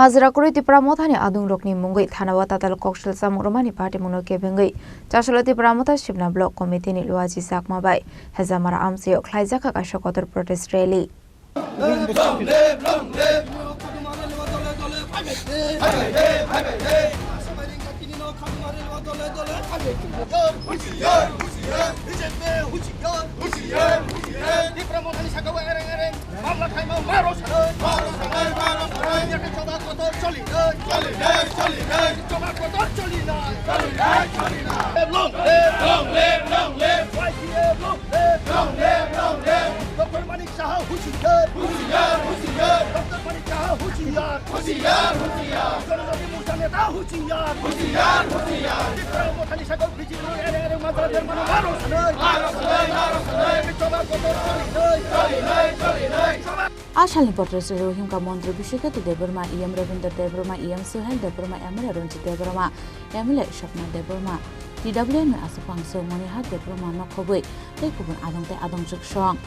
Mazrakuri Tipra Mothani Adung Rokni Mungi Thanawa Tatal Kokshal Samurmani Party Munoke Bengi Chashala Tipra Motha Shibna Block Committee ni Luaji Sakma Bai Hazamara Amsi Klaizaka Kashakotar protest rally Ashalni protest Rohim ka Mantri Bishika to Deborma EM Ravinder Deborma EM Suhail Deborma Emile Runchi Deborma Emile Shapna Deborma DWN Asapang so Moni Hat Deborma Nokobui Tekubun Adong Chukshong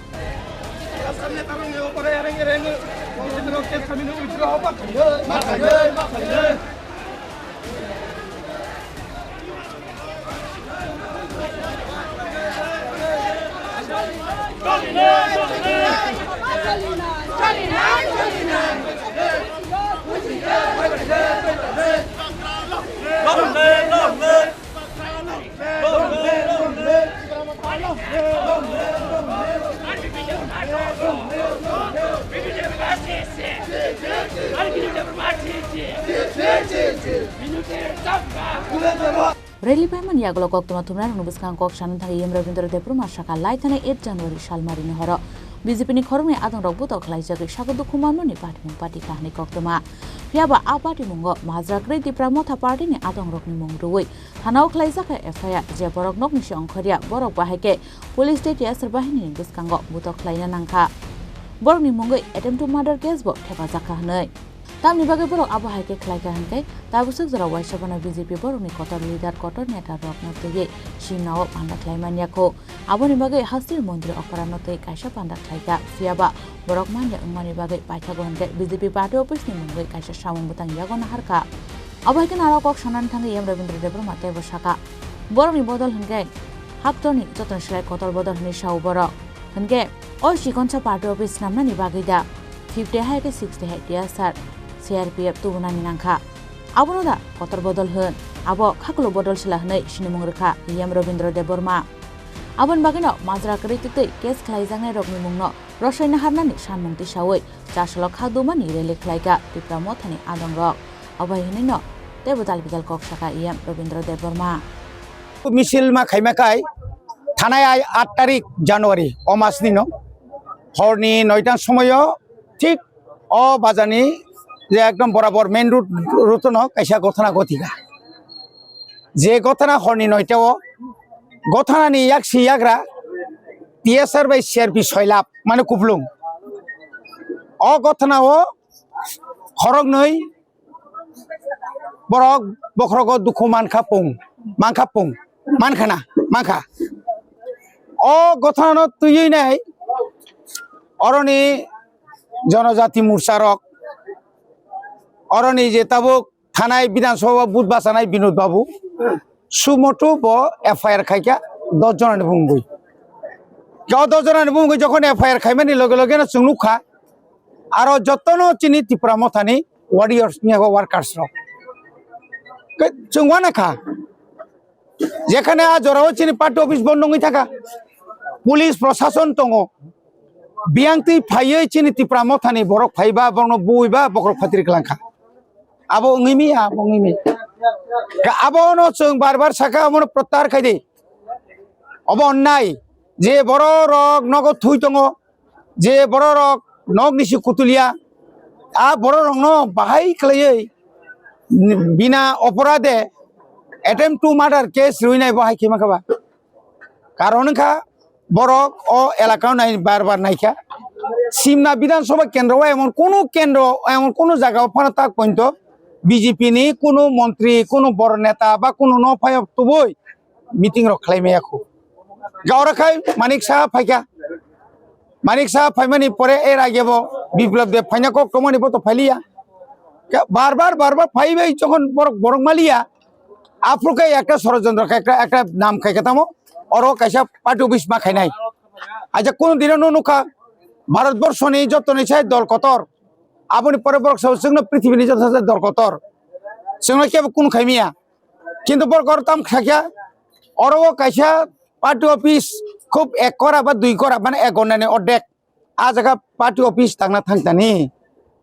Rally payment yaglo kok tuma tumna nubuskan kok shan thagi yem Ravindra Deborma shaka laithane 8 January salmari ni horo BJP ni khorme adong rokbu to khlai jage shagodu kumano ni party kahni kok tuma piaba a party mungo Mazrakri Tipra Motha party ni adong rok ni mung ruwi thanao khlai jaka FIR je borok nok ni songkharia borok bahake police state yasar bahini ni buskango buto khlaina nangkha borok ni mungo attempt to murder case bo theba jaka hnai Tamni bagai borok abo haike khlaika hankai tabusuk jara waisabana BJP borok ni kotor leader kotor neta rok notege sinao panda khlaiman yako aboni bagai hasir mondri oparanote kaisa panda khlaika fiaba borok manja umani bagai paithago hankai BJP party office ni mungai kaisa samung butang yago na harka abo haike naro kok sanan thangai yem Ravindra Deborma tebo saka borok ni bodol hankai haktoni joton shlai kotor bodol ni shau borok hankai oi sikoncha party office namna ni bagai da 50 haike 60 haike sar CRPF tu bunani nangkha abono da kotor bodol hun abo khaklo bodol sila hnai sinimung rekha yem Ravindra Deborma abon bagino Mazrakri tutei case khlaijangnai rokni mungno rosaina harnani sanmungti sawoi chaslo khadumani rele khlaika Tipra Mothani adong rok abai hinino tebodal bidal kok saka yem Ravindra Deborma missile मा खाइमाखाय थानाय 8 तारिख जानुवारि अमास दिनो हरनि 9टां समायाव ठीक अ बाजारनि जे एकदम बराबर मेन रूट न कैसा घटना घटिका जे घटना हरनि 9टाव घटनानि याक सियाग्रा TSR बाय CRP 6 लाख माने कुपलुं अ घटनाव खरगनै बरक बखरगो दुखु मानखापुं मानखाना मानखा अ घटना तुयै नाय अरनि जनजाति मोर्चा रक अरनि जे ताबुक थानाय विधानसभा बुथ बासानाय बिनोद बाबू सुमटु ब FIR खायका 10 जनानि बुंगै गाव 10 जनानि बुंगै जखन FIR खायमानि लगे लगे ना जोंनुखा आरो जतनो चिनि Tipra Mothani वारियर्स नि वार्कार्स रक जोंवानाखा जेखाने आजराव चिनि पार्टी अफिस बन्द थाका पुलिस प्रशासन दङ बियांति फायै चिनि Tipra Mothani Barak फायबा बरनो बुइबा बकरक फातिरि खालांखा abo ngimi abo no chung barbar saka amon prottar khaide abo onnai je boro rok nogo thui tongo je boro rok nog nisi kutulia a boro rok no bahai khlai bina oporade attempt to murder case ruinai bahai khima khaba karon kha borok o elakao nai barbar naikha simna বিধানসভা কেন্দ্র এমন কোন জায়গা ফানাতাক পর্যন্ত BJP নি কোন মন্ত্রী কোন বড় নেতা বা কোন নফায়ক তবই মিটিং রখাইমে এখন গাওরাখাই মানিক সাহা ফাইমানি পরে এর আগেব বিপ্লব দেব ফাইনাকক কমানিব তো ফাইলিয়া বারবার বারবার ফাইবাই যখন বরং মালিয়া আফ্রুকে একটা ষড়যন্ত্র একটা নাম খাই খেতামো অর কাইসা পার্টি অফিস মা খাই নাই আচ্ছা কোনদিনও নুখা ভারতবর্ষনি যত নিছাই দল কতর আপনি পরে বরক जोंनो পৃথিবীনি যত দল কতর जोंनो কেব কোন খাইমিয়া কিন্তু বরকর তাম খাকিয়া অর কাইসা পার্টি অফিস খুব 1 করা বা 2 করা মানে 1 ঘন্টানি অর্ধেক আ জায়গা পার্টি অফিস থাকনা থাকতানি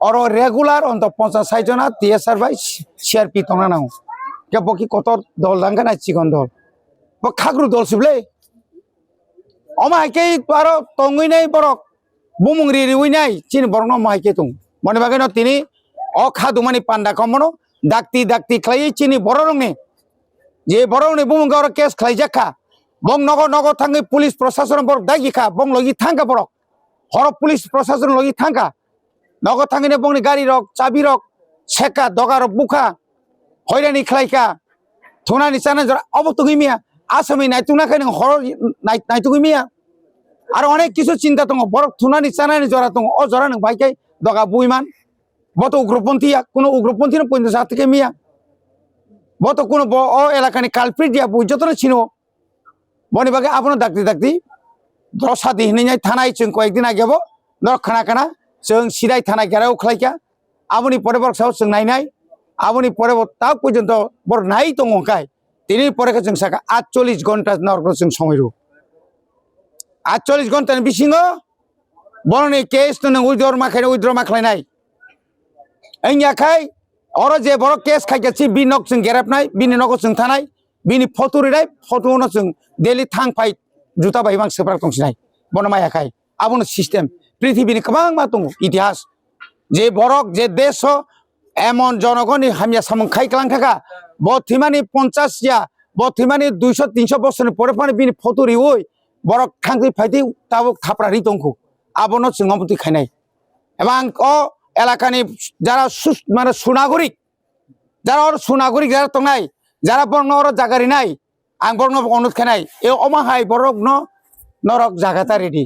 অর রেগুলার অন্ত 50 জনা টিএসআর বাই সিআরপি তংনা নাও কে বকি কত দল দাঙ্গা না চিকন দল ব খাগরু দল সিবলে অমাইকে আরো তঙ্গই নাই বরক বুমুংরি রিউই নাই চিন বরং মাইকে তুং মনে বাগেন তিনি অখাদুমানি পান্ডা কমনো ডাক্তি ডাক্তি খাই চিনি বড় রংনি যে বড় রংনি বুমুং আর কেস খাই জাখা বং নগ নগ থাঙ্গি পুলিশ প্রশাসন বড় দাগিখা বং লগি থাঙ্গা বড় হর পুলিশ প্রশাসন লগি থাঙ্গা নগ থাঙ্গিনে বংনি গাড়ি রক চাবি রক সেকা দগা রক বুখা হয়রানি খাইকা থুনানি চানা জরা অবতগি মিয়া আসামি নাইতুনা খাই হর নাইতুগি মিয়া আর অনেক কিছু চিন্তা দङ বড় থুনানি চানানি জরা দङ অ জরা নং ভাইকাই দগা বুইমান বত উগ্রপন্থী কোনো উগ্রপন্থী না পঞ্চাশ হাত থেকে মিয়া বত কোনো অ এলাকানি কালপ্রিট দিয়া বুঝ যত ছিল বনি বাগে আপনার ডাক্তি ডাক্তি দশা দিহনি থানায় जों কয়েকদিন আগেবো দর খানা খানা जों সিরাই থানা গেরাও খাইকা আপনি পরে বর সাহস जों নাইনাই আপনি পরে তাও পর্যন্ত বড় নাই দङকাই তিনি পরে जों সাকা 48 ঘন্টা নরক जों সময় 48 ঘন্টাनि बिसिङो बरनि केस नों उइद्र माखायनाय ऐयाखाय अर जे बर केस खायगासि बिनक जों गेरेबनाय बिनि नक जों थानाय बिनि फटो रिनाय फटोनो जों डेली थां फाइ जुता बायबां सोब्रा दंसिनाय बनमायाखाय आबुनो सिस्टेम पृथ्वीनि गोबां मा दङ इतिहास जे बरक जे देश एमन जनगणनि हामिया सामं खायग्लां थाखा बथिमानि 50 या बथिमानि 200 300 बছरनि परे परे बिनि फटो रिउय बरक थांगि फाइदि ताबो थाप्रारि दंखौ आबनो जोंमति खायनाय एबा अ एलाकानि जारा माने सुनागरिक जारा और सुनागरिक जारा तंनाय जारा बरन और जागारि नाय आं बरन अनुरोध खानाय ए अमाहाय बरक न नरक जागाता रेडी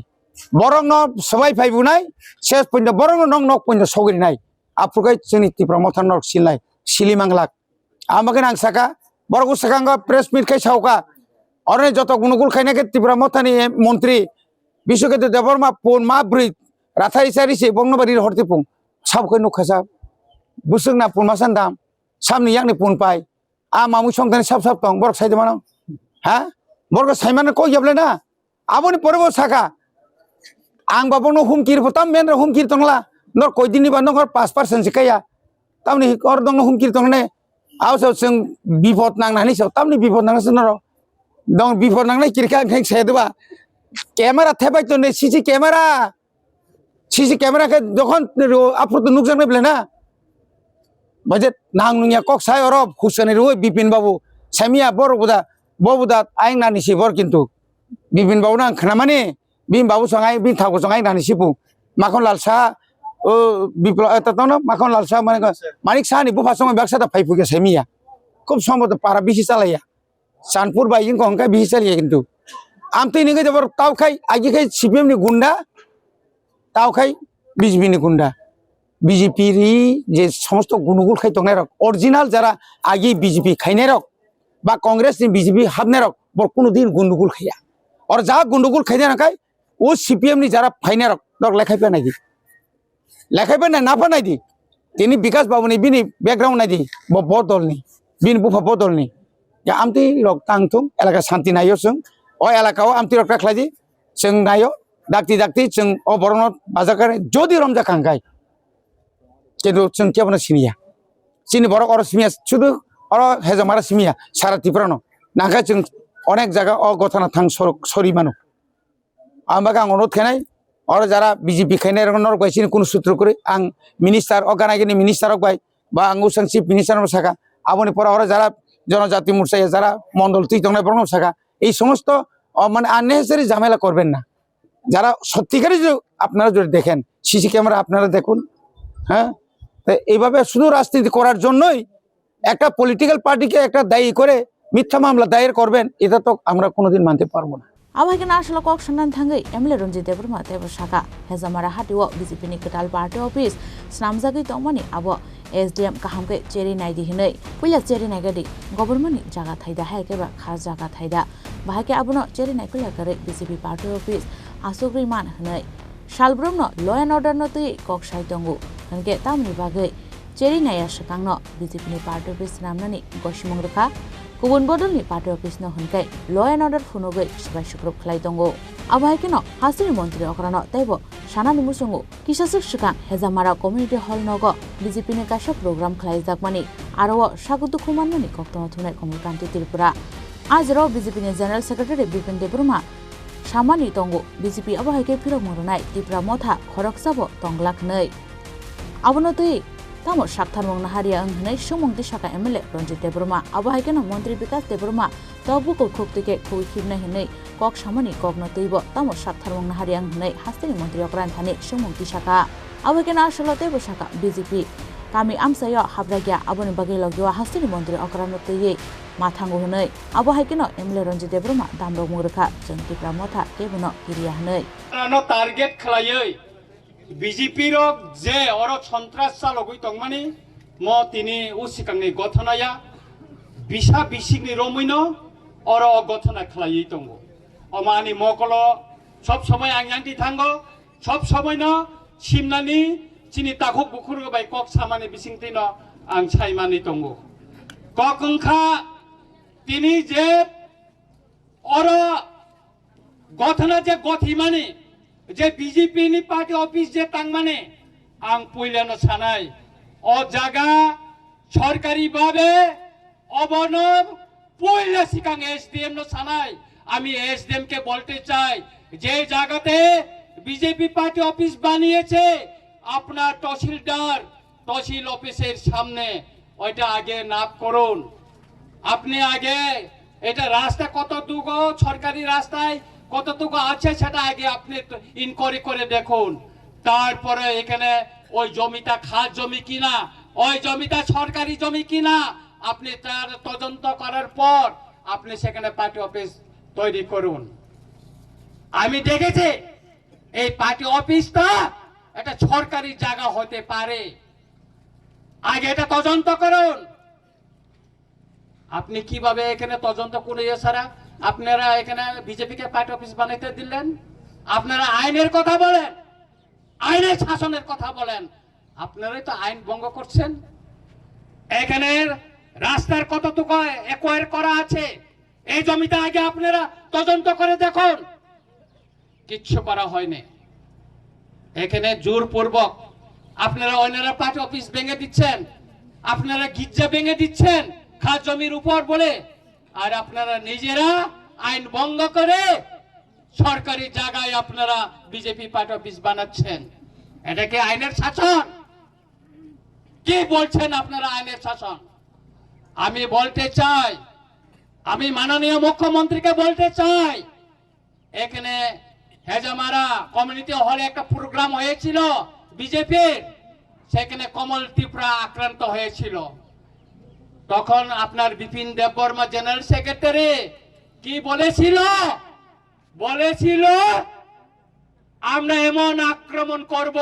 बरक न सबाय फाइबुनाय शेष पन्द बरक न नक पन्द सगरि नाय आफुगाय जोंनि तिप्रा मथान नरक सिलनाय सिलिमांगलाक आमागन आं साका बरक साकांग प्रेस मिट खाय सावका और जत गुणगुल खाई त्रिपुरा मथानी मंत्री विश्वकेतु देवबर्मा पुन मा ब्रै राथारि सारि से बंगनबारि हरतिपुं सबखौ नुखासा बुसुंना पुन मा सानदाम सामनि याकनि पुन पाय आ मामु संथानि सब सब दं बरक साइदमान हा बरक साइमान को याबलेना आबनि परबो साका आं बाबनो हुमकिर फताम मेन हुमकिर तंगला नर कयदिनि बा नगर 5% सिकाया तामनि और दं हुमकिर तंगने आवसो जों बिपद नांनानै सो तामनि बिपद नांनासो नर दं बिफोर नांनाय किरका खेक सेदबा कैमरा थेबाय तो ने सीसी कैमरा के जखन आपरो नुकसान बेलेना बजेट नांग नुया कक साय और हुसने रुय बिपिन बाबू सामिया बरबुदा आइं नानि सिबर किन्तु बिपिन बाबू ना खनामानि बिन बाबू संगाय बिन थागो संगाय नानि सिपु माखन लालसा ओ बिप्ल ततनो माखन लालसा मानिक सानि बुफा संगाय बाक्सा फाइफुके सामिया खूब समत पारा बिसि चालाया चानपुर बाइजिं को हमका बिही चलिए किंतु आम तो इन्हें जब ताव खाई आगे खाई सीपीएम नि गुंडा ताव खाई बीजेपी नि गुंडा बीजेपी री जे समस्त गुनुगुल खाई तंगने रक ओरिजिनल जरा आगे बीजेपी खाइने रक बा कांग्रेस नि बीजेपी हाबने रक बर कोनो दिन गुनुगुल खाया और जा गुनुगुल खाइने रकाय वो सीपीएम नि जरा फाइने रक दर लेखाय पे नायदि ना फा नायदि तिनि विकास बाबू नि बिनि बैकग्राउंड नायदि बदल नि बिन बुफा बदल नि या आमती रक तांगथुं एलाका शांति नायो जों अ एलाकाव आमती रक खालायदि जों नायो डाक्ति जों अ बरन बाजाकर जदि रमजा खांगाय किन्तु जों केबनो सिनिया सिनि बरक और सिमिया सुदु और हेजमारा सिमिया सारा तिप्रानो नागा जों अनेक जायगा अ गथना थां सरि मानो आमबागा अनुरोध खानाय और जरा बीजेपी खायनाय रनर गायसिन कुनु सूत्र करे आं मिनिस्टार अगानागिनि मिनिस्टार गाय बा आंगु जों चिफ मिनिस्टार साका आबनि पर और जरा जनजाति मोर्चा जरा मंडल तुई तंगनाय बरन साका এই সমস্ত মানে আননেসেসারি ঝামেলা করবেন না যারা সত্যিকারই আপনারা যদি দেখেন সিসি ক্যামেরা আপনারা দেখুন হ্যাঁ এইভাবে শুধু রাজনীতি করার জন্যই একটা পলিটিক্যাল পার্টিকে একটা দায়ী করে মিথ্যা মামলা দায়ের করবেন এটা তো আমরা কোনোদিন মানতে পারবো না Awai kena asal kok sanan thangai emle Ranjit Debruma tebo saka hezamara hatiwo BJP ni ketal party office snamjagi tongmani abo SDM kahamke cheri naidi hinai puya cheri naigadi government ni jaga thaida haike ba khas jaga thaida bahake abono cheri naikula kare BJP party office asogri man hinai shalbromno law and order no tui kok saitongu hanke tamni bagai cheri naya sakangno BJP ni party office namnani goshimong rukha Kubun bodol ni party office no hunkai law and order funogai sibai sukrup khlai tongo abahai keno hasiri montri okrano taibo sana nimusungu kisasuk shikang hezamara community hall nogo BJP ni kasha program khlai jakmani aro sagudu khumanno ni koktono thunai komukanti Tripura ajro BJP ni general secretary Bipin Debruma samani tongo BJP abahai ke phiro morunai Tripura motha khoroksabo tonglakhnai abonotui Tamo Shakthar Mong Naharia Angnai Shumong Dishaka MLA Ranjit Debruma Abahikena Montri Vikas Debruma Tabu ko khoptike khui khibna hinai kok samani kok no tuibo tamo Shakthar Mong Naharia Angnai hastini Montri Okran Thani Shumong Dishaka Abahikena Ashalote Boshaka BJP Kami amsayo habragya aboni bagai logyo hastini Montri Okran no tuiye mathango hinai Abahikena MLA Ranjit Debruma damrok murkha jangti pramotha kebuno kiriya hinai no target khalayoi BJP rok je oro সন্ত্রাস চালগুই তংমানি ম তিনি উসিকাংনি গঠনায়া বিসা বিসিকনি রমইনো or গঠনা খালাই তঙ্গো অমানি মকল সব সময় আংয়াংটি থাঙ্গো সব সময় ন সিমনানি চিনি তাখক বুখুর by cock সামানি বিসিংতি ন আং সাইমানি তঙ্গো ককংখা তিনি যে অর গঠনা যে গঠিমানি যে BJP ni party office je tangmane ang puilano sanai o jaga সরকারি ভাবে অবনব পুইলা সিকাং SDM no sanai আমি SDM কে বলতে চাই যে জায়গাতে BJP party office বানিয়েছে আপনার তহসিলদার তহসিল অফিসের সামনে ওইটা আগে নাপ করুন আপনি আগে এটা রাস্তা কত দূর সরকারি রাস্তায় কতটুকু আছে সেটা আগে আপনি ইনকোয়ারি করে দেখুন তারপরে এখানে ওই জমিটা খাস জমি কিনা ওই জমিটা সরকারি জমি কিনা আপনি তার তদন্ত করার পর আপনি সেখানে পার্টি অফিস তৈরি করুন আমি দেখেছি এই পার্টি অফিসটা একটা সরকারি জায়গা হতে পারে আগে এটা তদন্ত করুন আপনি কিভাবে এখানে তদন্ত করে সারা আপনারা এখানে বিজেপি কে পার্টি অফিস বানাইতে দিলেন আপনারা আইনের কথা বলেন আইনের শাসনের কথা বলেন আপনারাই তো আইন ভঙ্গ করছেন এখানে রাস্তার কতটুকু একোয়ার করা আছে এই জমিটা আগে আপনারা তদন্ত করে দেখুন কিচ্ছু করা হয়নি এখানে জোরপূর্বক আপনারা অন্যরা পার্টি অফিস ভেঙে দিচ্ছেন আপনারা গির্জা ভেঙে দিচ্ছেন খাস জমির উপর বলে আর আপনারা নিজেরা আইন ভঙ্গ করে সরকারি জায়গায় আপনারা বিজেপি পার্টি অফিস বানাচ্ছেন এটা কি আইনের শাসন কি বলছেন আপনারা আইনের শাসন আমি বলতে চাই আমি মাননীয় মুখ্যমন্ত্রীকে বলতে চাই এখানে হেজামারা কমিউনিটি হলে একটা প্রোগ্রাম হয়েছিল বিজেপির সেখানে কমল ত্রিপুরা আক্রান্ত হয়েছিল তখন আপনার বিপিন দেববর্মা জেনারেল সেক্রেটারি কি বলেছিল আমরা এমন আক্রমণ করব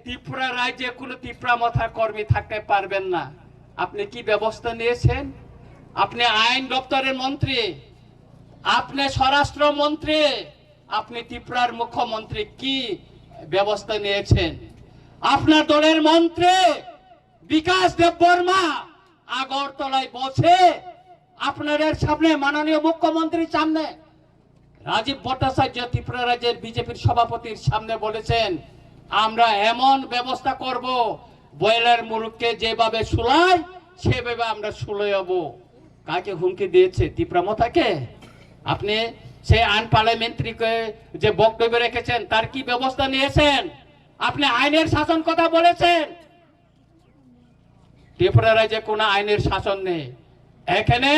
ত্রিপুরা রাজ্যে কোনো ত্রিপুরা মাথার কর্মী থাকতে পারবেন না আপনি কি ব্যবস্থা নিয়েছেন আপনি আইন দপ্তরের মন্ত্রী আপনি স্বরাষ্ট্র মন্ত্রী আপনি ত্রিপুরার মুখ্যমন্ত্রী কি ব্যবস্থা নিয়েছেন আপনার দলের মন্ত্রী বিকাশ দেববর্মা আগরতলায় বসে আপনাদের সামনে মাননীয় মুখ্যমন্ত্রীর সামনে রাজীব ভট্টাচার্য ত্রিপুরা রাজ্যের বিজেপির সভাপতির সামনে বলেছেন আমরা এমন ব্যবস্থা করব বয়লার মুরুখকে যেভাবে শুলাই সেভাবে আমরা শুলাইবো কাকে হুমকি দিয়েছে ত্রিপুরা মতাকে আপনি সেই আনপার্লামেন্টারিকে যে বক্তব্য রেখেছেন তার কি ব্যবস্থা নিয়েছেন আপনি আইনের শাসন কথা বলেছেন ত্রিপুরা রাজ্যে কোনো আইনের শাসন নেই এখানে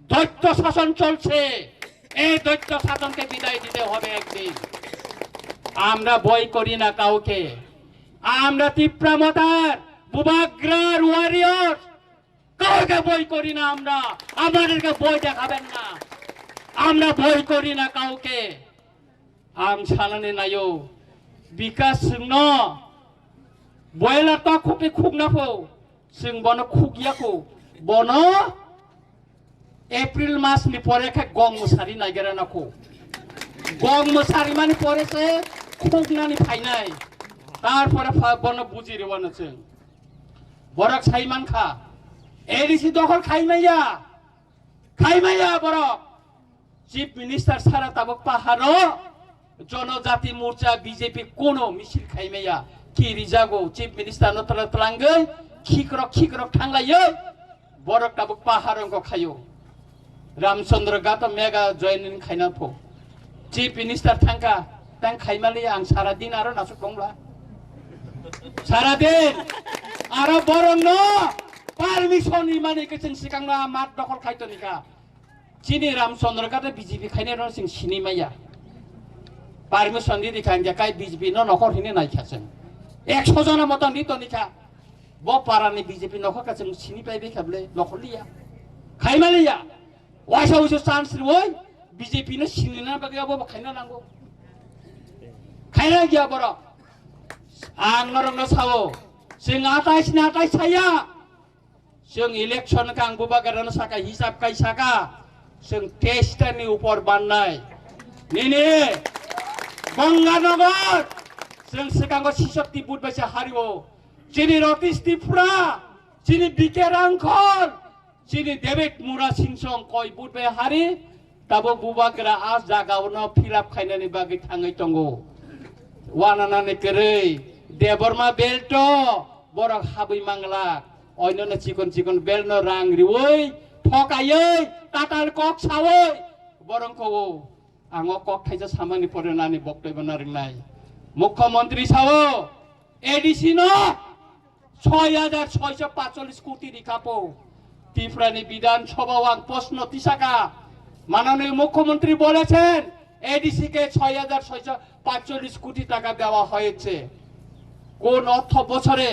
দৈত্য শাসন চলছে এই দৈত্য শাসনকে বিদায় দিতে হবে একদিন আমরা বই করি না কাউকে আমরা ত্রিপুরা মাতার বুবাগ্রার ওয়ারিয়র কাউকে বই করি না আমরা আমাদেরকে বই দেখাবেন না আমরা ভয় করি না কাউকে আম সানানে নাইও বিকাশ ন বয়লা তা খুকে খুক নাফো जों बनो खुगियाखौ बनो एप्रिल मास नि परे खा गं मुसारि नागिरा नाखौ गं मुसारि मानि परे से खुगनानि फाइनाय तार परे बनो बुजि रेवानो जों बरक साइमान खा एडिसि दखल खाइमाया बरक चिफ मिनिस्टार सारा ताबक पाहारो जनजाति मोर्चा बीजेपी कोनो मिसिल खाइमाया किरि जागो चिफ मिनिस्टार न तलांगै खिक्रक थांलायो बरक ताबक पाहारंको खायो रामचंद्र गात मेगा जयनिन खाइना फो चिफ मिनिस्टार थांका तां खाइमालि आं सारा दिन आरो नासुक दंला सारा दिन आरो बरं न पारमिशन इमानि केसिं सिगांना मात दखल खाइतनिका चिनि रामचंद्र गात बीजेपी खाइने न सिं सिनिमाया पारमिशन दि खाइन जाकाय बीजेपी न नखर हिने नायखासों 100 जना मतन दितनिका बो पारानि बीजेपी नखर का जों सिनि पाइबे खाबले नखरलिया खाइमालिया वाइसावसो चान्स रय बीजेपी न सिनिना बागैबो खाइना नांगौ खाइना गया बर आं नरंग सावो जों आटाइ साया जों इलेक्शन का आं बुबागारन साका हिसाब काइसाका जों टेस्टनि ऊपर बाननाय निने गंगानगर जों सिगांगो सिशक्ति बुधबायसे हारिवो चिनि रतीश त्रिपुरा चिनि बिके रांखल चिनि डेभिड मुरा सिंसं कय बुधबाय हारि ताबो बुबागरा आज जागावनो फिलाप खाइनानि बागै थाङै दंगो वानानाने केरै देबरमा बेल्टो बरक हाबै मांगला अयननो चिकन बेलनो रां रिवै ठकायै ताताल कक सावै बरंखौ आङो कक थाइजा सामानि परनानि बक्तब्य नारिंनाय मुख्यमंत्री सावो एडिसि न 6645 কোটি রিকাপো ত্রিপুরানি বিধানসভাও আং প্রশ্ন তিসাকা মাননীয় মুখ্যমন্ত্রী বলেছেন এডিসি কে 6645 কোটি টাকা দেওয়া হয়েছে কোন অর্থ বছরে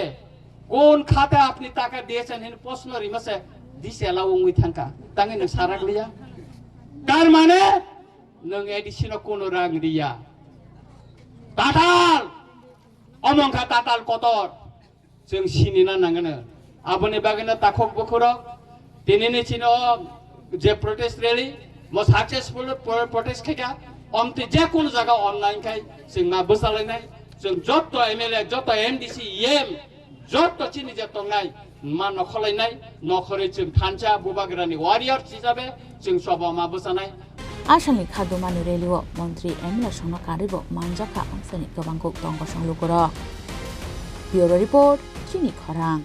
কোন খাতে আপনি টাকা দিয়েছেন এই প্রশ্ন রিমাসে দিছে লাউঙ্গি থাঙ্কা তাঙ্গে ন সারাগলিয়া তার মানে নং এডিসি ন কোন রাং রিয়া ताताल अमंखा ताताल कतर जों सिनिना नांगोन आबोनि बागैनो ताखक बखरक दिनैनि चिनो जे प्रोटेस्ट रैली म सक्सेसफुल प्रोटेस्ट खायगा अमते जे कोन जागा अनलाइन खाय जों मा बसालायनाय जों जत एमएलए जत एमडीसी एम जत चिनि जे तंनाय मा नखलायनाय नखरै जों थानचा बुबागरानि वारियर हिसाबै जों सभा मा बसानाय आसामनि खादुमानि रेलिओ मन्त्री एमला संनो कारिबो मानजाखा अंसनि गोबांखौ दंग संलुगुर ब्युरो रिपोर्ट चिनि खरां।